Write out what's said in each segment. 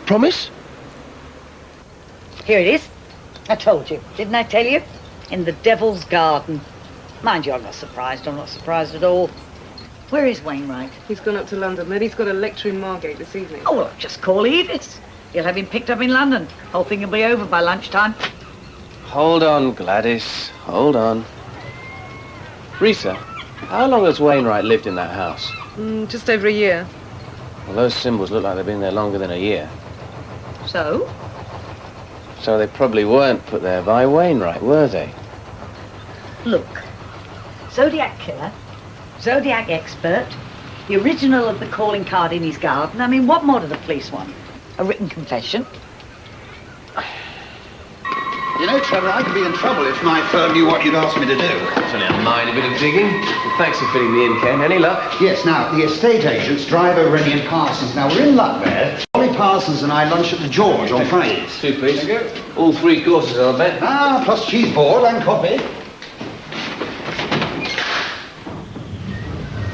promise? Here it is. I told you. Didn't I tell you? In the Devil's Garden. Mind you, I'm not surprised. I'm not surprised at all. Where is Wainwright? He's gone up to London. Then he's got a lecture in Margate this evening. Oh, well, just call Eavis. You'll have him picked up in London. Whole thing will be over by lunchtime. Hold on, Gladys. Hold on. Risa, how long has Wainwright lived in that house? Just over a year. Well, those symbols look like they've been there longer than a year. So? So they probably weren't put there by Wainwright, were they? Look. Zodiac killer. Zodiac expert. The original of the calling card in his garden. I mean, what more do the police want? A written confession? You know, Trevor, I could be in trouble if my firm knew what you'd asked me to do. It's only a minor bit of digging. Well, thanks for fitting me in, Ken. Any luck? Yes, now, the estate agents drive over Rennie and Parsons. Now, we're in luck there. Ollie Parsons and I lunch at the George on Fridays. 2, please. All 3 courses, I'll bet. Ah, plus cheese ball and coffee.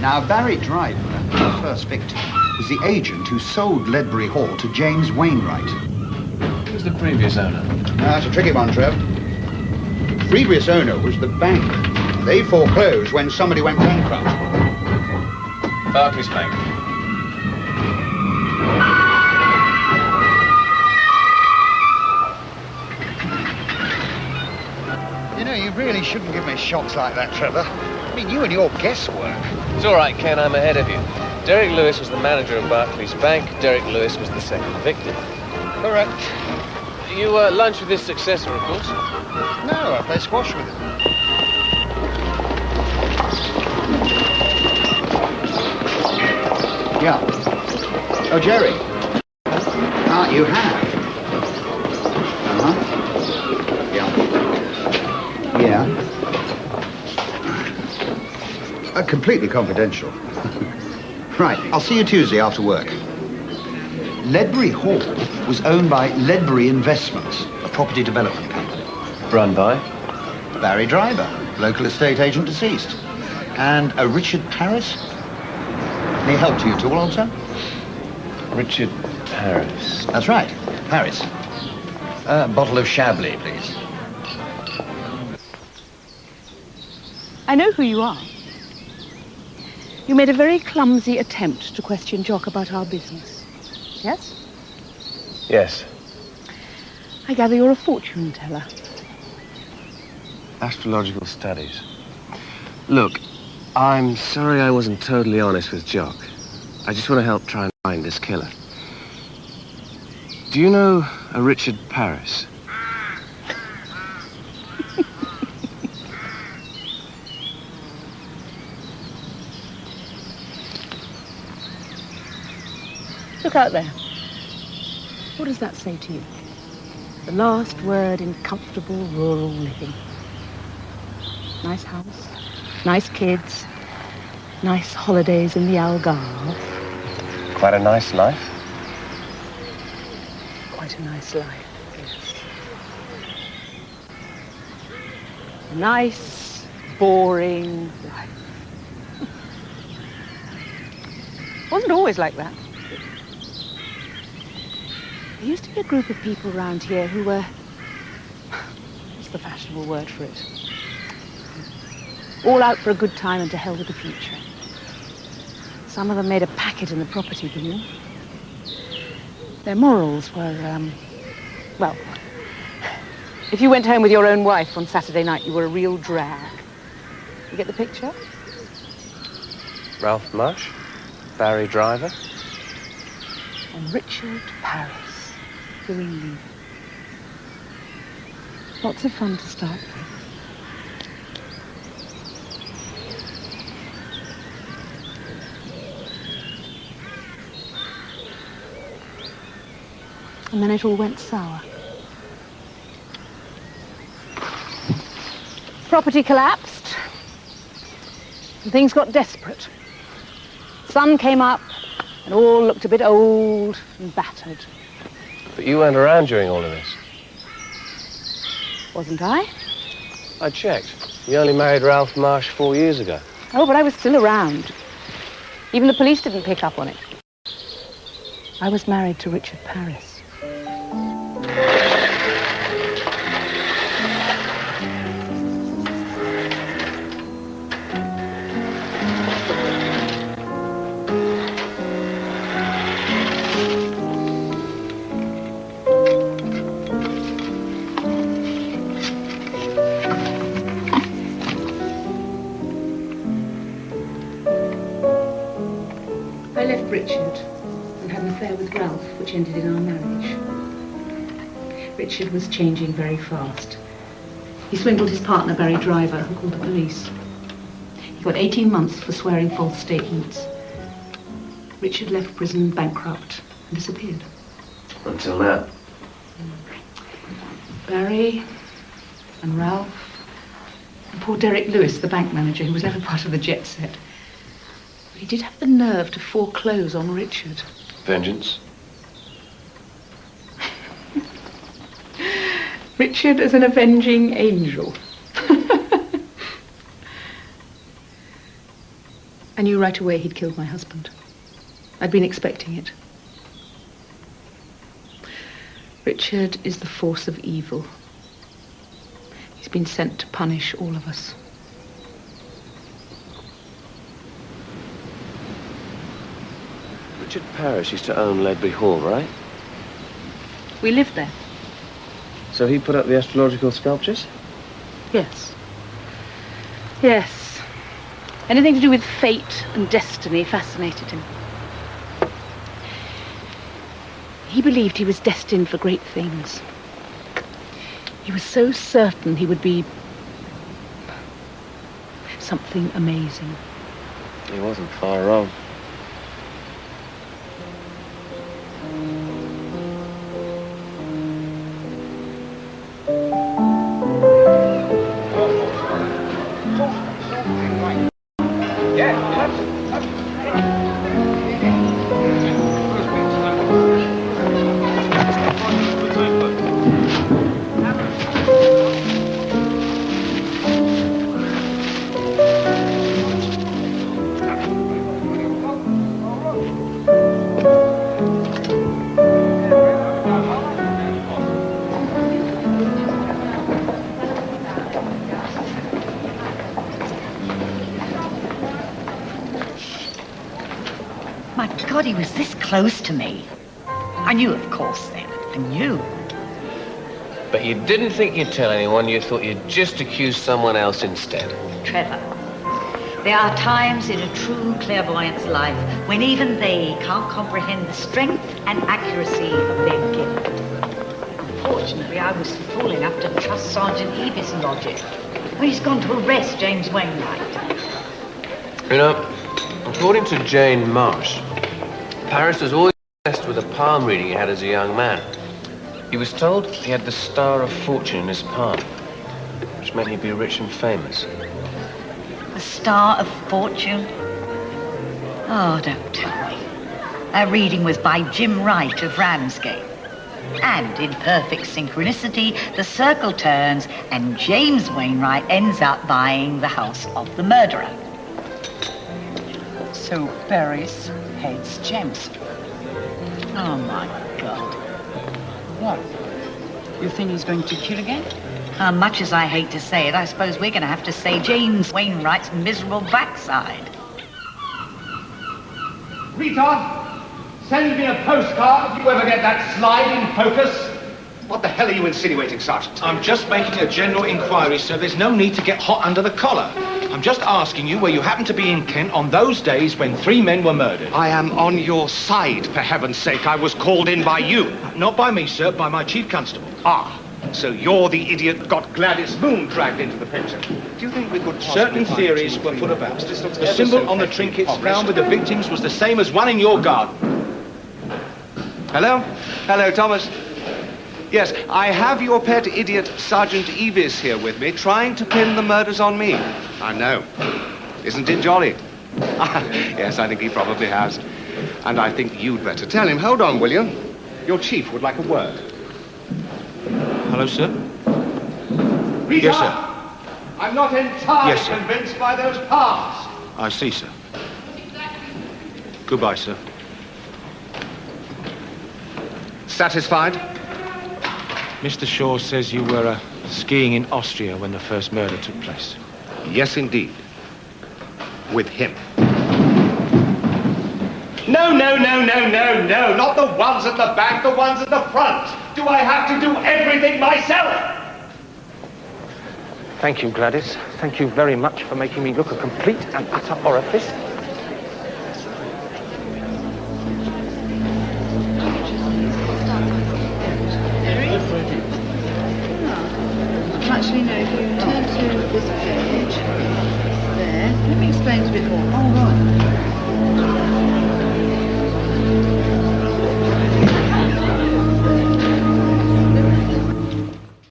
Now, Barry Driver, the first victim, was the agent who sold Ledbury Hall to James Wainwright. Who was the previous owner? That's a tricky one, Trev. The previous owner was the bank. They foreclosed when somebody went bankrupt. Barclays Bank. You know, you really shouldn't give me shocks like that, Trevor. I mean, you and your guesswork. It's all right, Ken. I'm ahead of you. Derek Lewis was the manager of Barclays Bank. Derek Lewis was the second victim. Correct. You lunch with his successor, of course? No, I play squash with him. Yeah. Oh, Jerry. Ah, you have. Uh-huh. Yeah. Yeah. Completely confidential. Right, I'll see you Tuesday after work. Ledbury Hall was owned by Ledbury Investments, a property development company. Run by? Barry Driver, local estate agent deceased. And a Richard Paris. Any help to you at all, old son? Richard Paris. That's right, Paris. A bottle of Chablis, please. I know who you are. You made a very clumsy attempt to question Jock about our business. Yes? Yes. I gather you're a fortune teller. Astrological studies. Look, I'm sorry I wasn't totally honest with Jock. I just want to help try and find this killer. Do you know a Richard Paris? Look out there. What does that say to you? The last word in comfortable rural living. Nice house, nice kids, nice holidays in the Algarve. Quite a nice life. Quite a nice life, yes. A nice, boring life. Wasn't always like that. There used to be a group of people around here who were... What's the fashionable word for it? All out for a good time and to hell with the future. Some of them made a packet in the property boom. Their morals were, well, if you went home with your own wife on Saturday night, you were a real drag. You get the picture? Ralph Marsh, Barry Driver. And Richard Paris. Green. Lots of fun to start with. And then it all went sour. Property collapsed. And things got desperate. Sun came up and all looked a bit old and battered. But you weren't around during all of this. Wasn't I? I checked. You only married Ralph Marsh 4 years ago. Oh, but I was still around. Even the police didn't pick up on it. I was married to Richard Paris. with Ralph, which ended in our marriage. Richard was changing very fast. He swindled his partner, Barry Driver, who called the police. He got 18 months for swearing false statements. Richard left prison bankrupt and disappeared. Until now. Barry and Ralph and poor Derek Lewis, the bank manager, who was never part of the jet set. But he did have the nerve to foreclose on Richard. Vengeance? Richard as an avenging angel. I knew right away he'd killed my husband. I'd been expecting it. Richard is the force of evil. He's been sent to punish all of us. Richard Parrish used to own Ledbury Hall, right? We lived there. So he put up the astrological sculptures? Yes. Yes. Anything to do with fate and destiny fascinated him. He believed he was destined for great things. He was so certain he would be something amazing. He wasn't far wrong. God, he was this close to me. I knew, of course, then. I knew. But you didn't think you'd tell anyone. You thought you'd just accuse someone else instead. Trevor, there are times in a true clairvoyant's life when even they can't comprehend the strength and accuracy of their gift. Unfortunately, I was fool enough to trust Sergeant Eavis' logic when he's gone to arrest James Wainwright. You know, according to Jane Marsh, Paris was always obsessed with a palm reading he had as a young man. He was told he had the star of fortune in his palm, which meant he'd be rich and famous. The star of fortune? Oh, don't tell me. That reading was by Jim Wright of Ramsgate. And in perfect synchronicity, the circle turns and James Wainwright ends up buying the house of the murderer. So Paris hates James. Oh, my God. What? You think he's going to kill again? Much as I hate to say it, I suppose we're going to have to say James Wainwright's miserable backside. Retard, send me a postcard if you ever get that slide in focus. What the hell are you insinuating, Sergeant? I'm just making a general inquiry, sir. There's no need to get hot under the collar. I'm just asking you where you happened to be in Kent on those days when 3 men were murdered. I am on your side, for heaven's sake. I was called in by you. Not by me, sir, by my Chief Constable. Ah, so you're the idiot that got Gladys Moon dragged into the picture. Do you think we could Certain theories were put about. The symbol on the trinkets found with the victims was the same as one in your garden. Hello? Hello, Thomas. Yes, I have your pet idiot, Sergeant Eavis, here with me, trying to pin the murders on me. I know. Isn't it jolly? Yes, I think he probably has. And I think you'd better tell him. Hold on, will you? Your chief would like a word. Hello, sir? Rita, Yes, sir. I'm not entirely Yes, sir. convinced by those palms. I see, sir. Goodbye, sir. Satisfied? Mr. Shaw says you were skiing in Austria when the first murder took place. Yes, indeed. With him. No, no, no, no, no, no. Not the ones at the back, the ones at the front. Do I have to do everything myself? Thank you, Gladys. Thank you very much for making me look a complete and utter orifice. before. Oh, right.